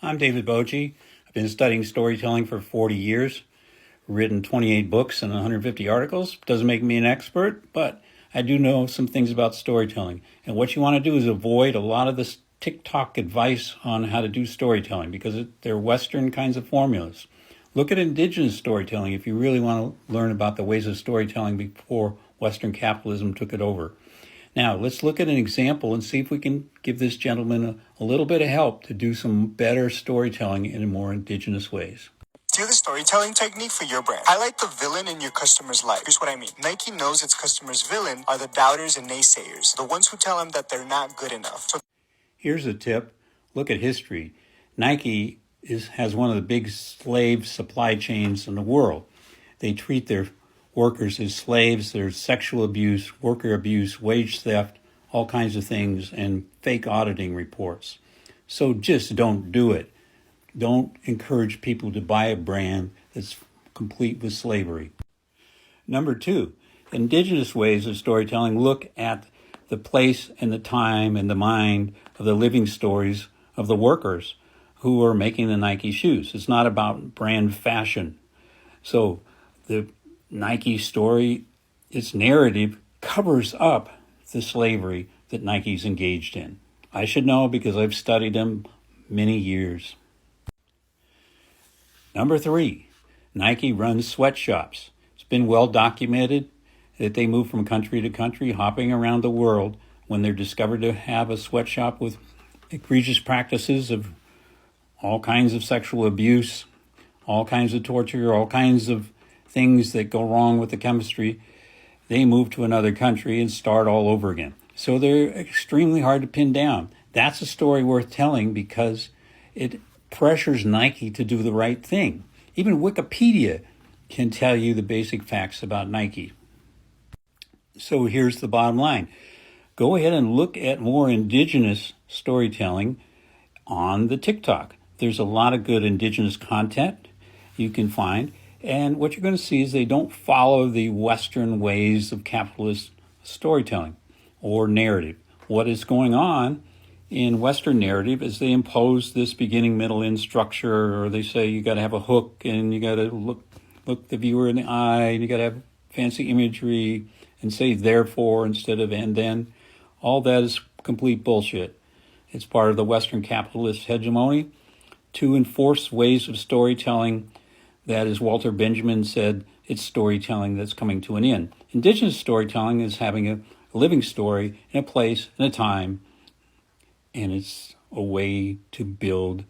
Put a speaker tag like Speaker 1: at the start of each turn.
Speaker 1: I'm David Boji. I've been studying storytelling for 40 years, written 28 books and 150 articles. Doesn't make me an expert, but I do know some things about storytelling. And what you want to do is avoid a lot of this TikTok advice on how to do storytelling because they're Western kinds of formulas. Look at indigenous storytelling if you really want to learn about the ways of storytelling before Western capitalism took it over. Now, let's look at an example and see if we can give this gentleman a little bit of help to do some better storytelling in more indigenous ways.
Speaker 2: Do the storytelling technique for your brand. Highlight the villain in your customer's life. Here's what I mean. Nike knows its customer's villain are the doubters and naysayers, the ones who tell them that they're not good enough.
Speaker 1: Here's a tip. Look at history. Nike has one of the big slave supply chains in the world. They treat their workers as slaves. There's sexual abuse, worker abuse, wage theft, all kinds of things, and fake auditing reports. So just don't do it. Don't encourage people to buy a brand that's complete with slavery. Number 2, indigenous ways of storytelling look at the place and the time and the mind of the living stories of the workers who are making the Nike shoes. It's not about brand fashion. So the Nike story, its narrative, covers up the slavery that Nike's engaged in. I should know because I've studied them many years. Number 3, Nike runs sweatshops. It's been well documented that they move from country to country, hopping around the world when they're discovered to have a sweatshop with egregious practices of all kinds of sexual abuse, all kinds of torture, all kinds of things that go wrong with the chemistry. They move to another country and start all over again. So they're extremely hard to pin down. That's a story worth telling because it pressures Nike to do the right thing. Even Wikipedia can tell you the basic facts about Nike. So here's the bottom line. Go ahead and look at more indigenous storytelling on the TikTok. There's a lot of good indigenous content you can find. And what you're going to see is they don't follow the Western ways of capitalist storytelling or narrative. What is going on in Western narrative is they impose this beginning, middle, end structure, or they say you got to have a hook and you got to look the viewer in the eye, and you got to have fancy imagery and say therefore instead of and then. All that is complete bullshit. It's part of the Western capitalist hegemony to enforce ways of storytelling that, as Walter Benjamin said, it's storytelling that's coming to an end. Indigenous storytelling is having a living story in a place and a time, and it's a way to build